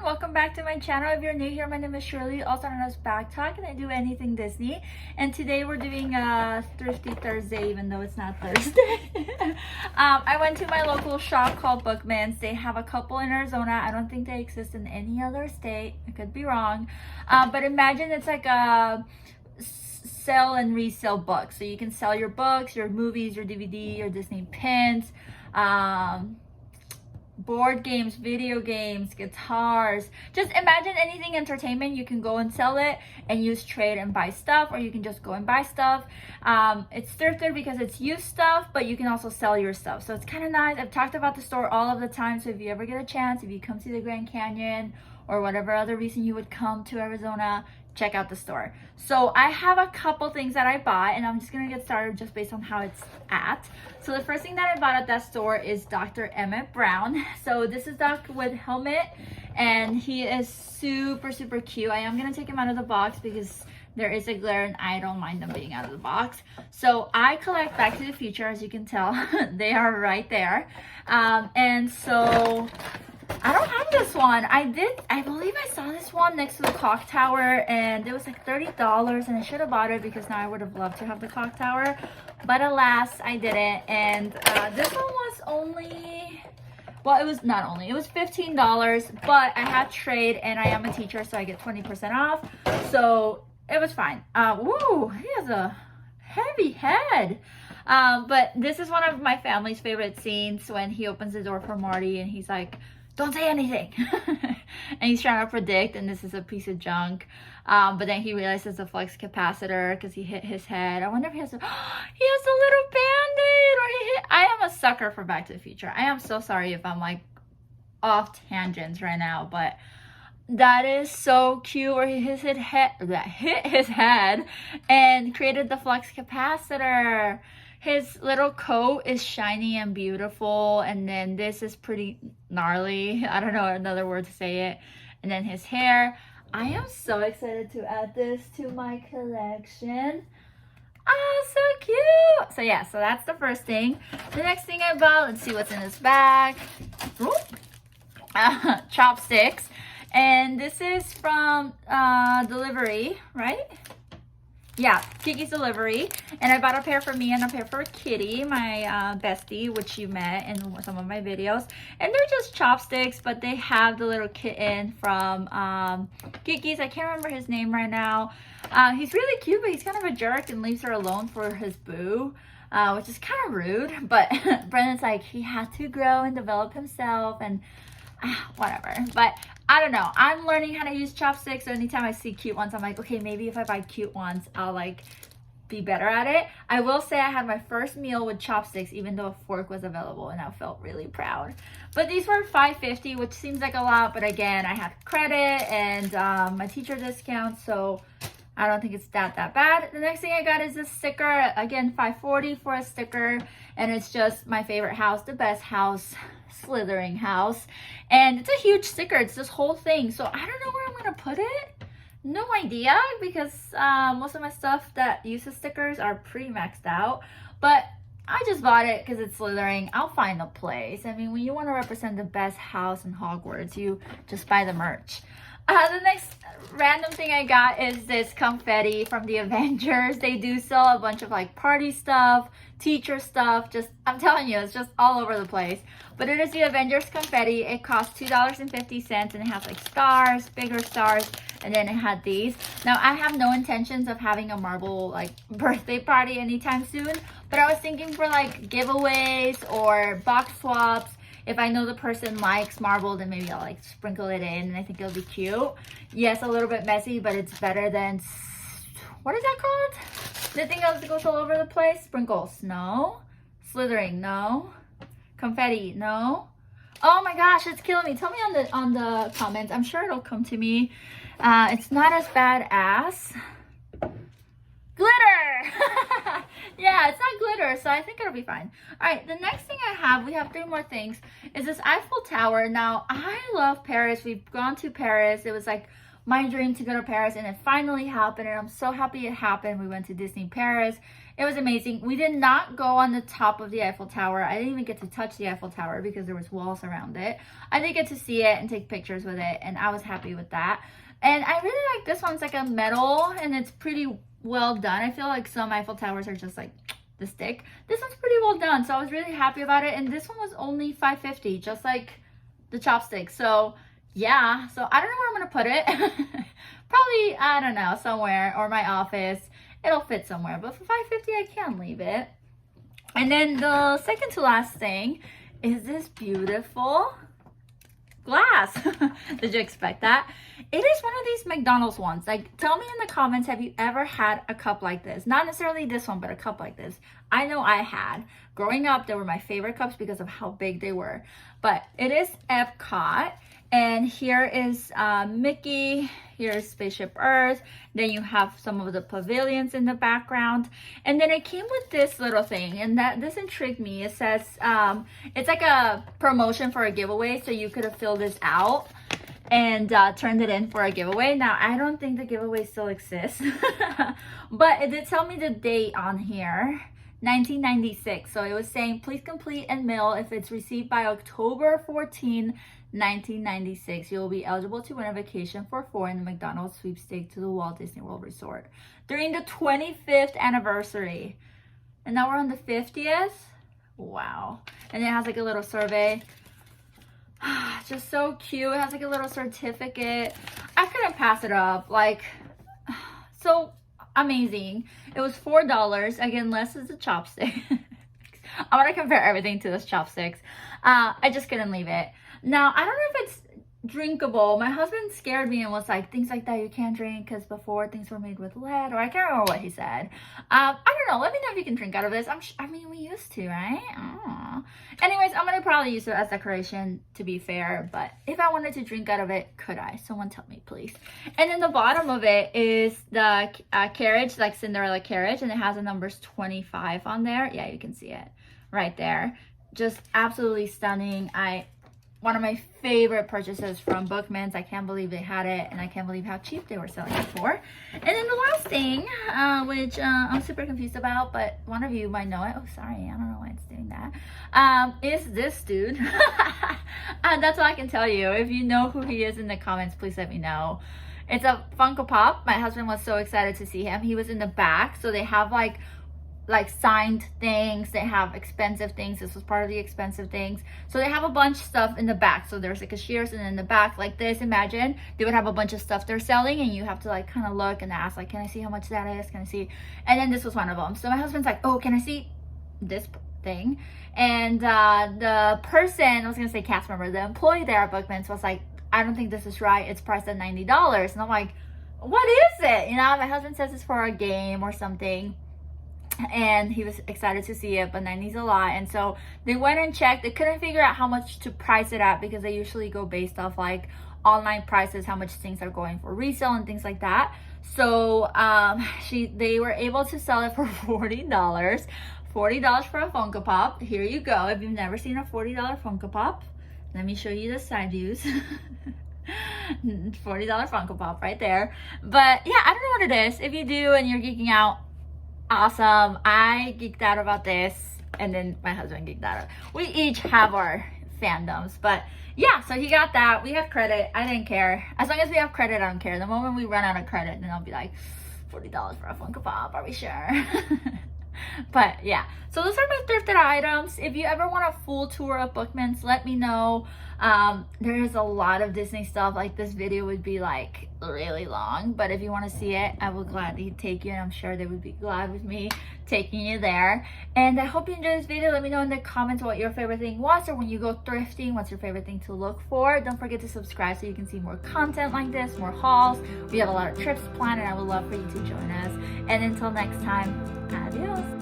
welcome back to my channel. If you're new here, my name is Shirley, also known as Backttalk, and I do anything Disney. And today we're doing a Thrifty Thursday, even though it's not Thursday. I went to my local shop called Bookman's. They have a couple in Arizona. I don't think they exist in any other state. I could be wrong. But imagine it's like a sell and resell books. So you can sell your books, your movies, your DVD, your Disney pins, board games, video games, guitars. Just imagine anything entertainment. You can go and sell it and use trade and buy stuff, or you can just go and buy stuff. It's thrifted because it's used stuff, but you can also sell your stuff. So it's kind of nice. I've talked about the store all of the time. So if you ever get a chance, if you come to the Grand Canyon or whatever other reason you would come to Arizona, check out the store. So I have a couple things that I bought, and I'm just gonna get started just based on how it's at. So the first thing that I bought at that store is Dr. Emmett Brown. So this is Doc with helmet, and he is super cute. I am gonna take him out of the box because there is a glare and I don't mind them being out of the box. So I collect Back to the Future, as you can tell. They are right there. And so I don't have this one. I believe I saw this one next to the clock tower, and it was like $30, and I should have bought it because now I would have loved to have the clock tower, but alas, I didn't. And this one was only, well, it was not only, it was $15, but I had trade, and I am a teacher, so I get 20% off, so it was fine. Woo, he has a heavy head. But this is one of my family's favorite scenes, when he opens the door for Marty and he's like, "Don't say anything." And he's trying to predict, and this is a piece of junk. But then he realizes the flux capacitor because he hit his head. I wonder if he has a little band-aid, or he hit. I am a sucker for Back to the Future. I am so sorry if I'm like off tangents right now, but that is so cute, where he hit his head and created the flux capacitor. His little coat is shiny and beautiful, and then this is pretty gnarly. I don't know another word to say it. And then his hair. I am so excited to add this to my collection. Oh, so cute. So yeah, so that's the first thing. The next thing I bought, let's see what's in this bag. Chopsticks. And this is from Delivery, right? Yeah, Kiki's Delivery. And I bought a pair for me and a pair for Kitty, my bestie, which you met in some of my videos. And they're just chopsticks, but they have the little kitten from Kiki's. I can't remember his name right now. He's really cute, but he's kind of a jerk and leaves her alone for his boo, which is kind of rude. But Brendan's like, he had to grow and develop himself, and whatever. But I don't know, I'm learning how to use chopsticks, so anytime I see cute ones, I'm like, okay, maybe if I buy cute ones, I'll like be better at it. I will say I had my first meal with chopsticks, even though a fork was available, and I felt really proud. But these were $5.50, which seems like a lot, but again, I had credit and my teacher discount, so I don't think it's that bad. The next thing I got is this sticker. Again, $5.40 for a sticker, and it's just my favorite house, the best house, slithering house. And it's a huge sticker. It's this whole thing. So I don't know where I'm gonna put it. No idea, because most of my stuff that uses stickers are pretty maxed out. But I just bought it because it's slithering. I'll find a place. I mean, when you want to represent the best house in Hogwarts, you just buy the merch. The next random thing I got is this confetti from the Avengers. They do sell a bunch of like party stuff, teacher stuff. Just, I'm telling you, it's just all over the place. But it is the Avengers confetti. It costs $2.50, and it has like stars, bigger stars, and then it had these. Now, I have no intentions of having a marble like birthday party anytime soon, but I was thinking for like giveaways or box swaps. If I know the person likes marble, then maybe I'll like sprinkle it in, and I think it'll be cute. Yes, a little bit messy, but it's better than, what is that called? The thing that goes all over the place? Sprinkles, no. Slithering, no. Confetti, no. Oh my gosh, it's killing me. Tell me on the comments. I'm sure it'll come to me. It's not as bad as glitter. Yeah, it's not glitter, so I think it'll be fine. All right, the next thing I have, we have 3 more things, is this Eiffel Tower. Now, I love Paris. We've gone to Paris. It was like my dream to go to Paris, and it finally happened, and I'm so happy it happened. We went to Disney Paris, It was amazing. We did not go on the top of the Eiffel Tower. I didn't even get to touch the Eiffel Tower because there was walls around it. I did get to see it and take pictures with it, and I was happy with that. And I really like this one. It's like a metal, and it's pretty well done. I feel like some Eiffel Towers are just like the stick. This one's pretty well done, so I was really happy about it. And this one was only $5.50, just like the chopsticks. So yeah, so I don't know where I'm gonna put it. Probably, I don't know, somewhere, or my office. It'll fit somewhere, but for $5.50 I can leave it. And then the second to last thing is this beautiful glass. Did you expect that? It is one of these McDonald's ones. Like, tell me in the comments, have you ever had a cup like this? Not necessarily this one, but a cup like this. I know I had. Growing up, they were my favorite cups because of how big they were. But it is Epcot. And here is Mickey, here's Spaceship Earth, then you have some of the pavilions in the background, and then it came with this little thing, and this intrigued me. It says, it's like a promotion for a giveaway, so you could have filled this out and turned it in for a giveaway. Now, I don't think the giveaway still exists, but it did tell me the date on here. 1996. So it was saying, please complete and mail if it's received by October 14, 1996. You'll be eligible to win a vacation for 4 in the McDonald's sweepstake to the Walt Disney World Resort during the 25th anniversary. And now we're on the 50th. Wow. And it has like a little survey. Just so cute. It has like a little certificate. I couldn't pass it up. Like, so amazing. It was $4. Again, less is the chopstick. I want to compare everything to this chopsticks. I just couldn't leave it. Now, I don't know if it's drinkable. My husband scared me and was like, things like that you can't drink because before things were made with lead, or I can't remember what he said. I don't know. Let me know if you can drink out of this. I mean, we used to, right? Aww. Anyways, I'm going to probably use it as decoration, to be fair. But if I wanted to drink out of it, could I? Someone tell me, please. And then the bottom of it is the carriage, like Cinderella carriage. And it has the numbers 25 on there. Yeah, you can see it right there. Just absolutely stunning. One of my favorite purchases from Bookmans. I can't believe they had it, and I can't believe how cheap they were selling it for. And then the last thing, which I'm super confused about, but one of you might know it. Oh, sorry, I don't know why it's doing that. Is this dude. That's all I can tell you. If you know who he is in the comments, please let me know. It's a Funko Pop. My husband was so excited to see him. He was in the back, so they have like signed things, they have expensive things. This was part of the expensive things, so they have a bunch of stuff in the back. So there's like cashiers, and in the back like this, imagine they would have a bunch of stuff they're selling, and you have to like kind of look and ask like, can I see how much that is, can I see? And then this was one of them. So my husband's like, oh, can I see this thing? And the person, I was gonna say cast member, the employee there at Bookmans was like, I don't think this is right, it's priced at $90. And I'm like, what is it? You know, my husband says it's for a game or something, and he was excited to see it, but $90's a lot. And so they went and checked. They couldn't figure out how much to price it at, because they usually go based off like online prices, how much things are going for resale and things like that. So they were able to sell it for $40 for a Funko Pop. Here you go. If you've never seen a $40 Funko Pop, let me show you the side views. $40 Funko Pop right there. But yeah, I don't know what it is. If you do and you're geeking out, awesome. I geeked out about this, and then my husband geeked out. We each have our fandoms, but yeah, so he got that. We have credit. I didn't care. As long as we have credit, I don't care. The moment we run out of credit, then I'll be like, $40 for a Funko Pop, are we sure? But yeah, so those are my thrifted items. If you ever want a full tour of Bookmans, let me know. There is a lot of Disney stuff. Like, this video would be like really long, but if you want to see it, I will gladly take you, and I'm sure they would be glad with me taking you there. And I hope you enjoyed this video. Let me know in the comments what your favorite thing was, or when you go thrifting, what's your favorite thing to look for. Don't forget to subscribe so you can see more content like this, more hauls. We have a lot of trips planned, and I would love for you to join us. And until next time, adios.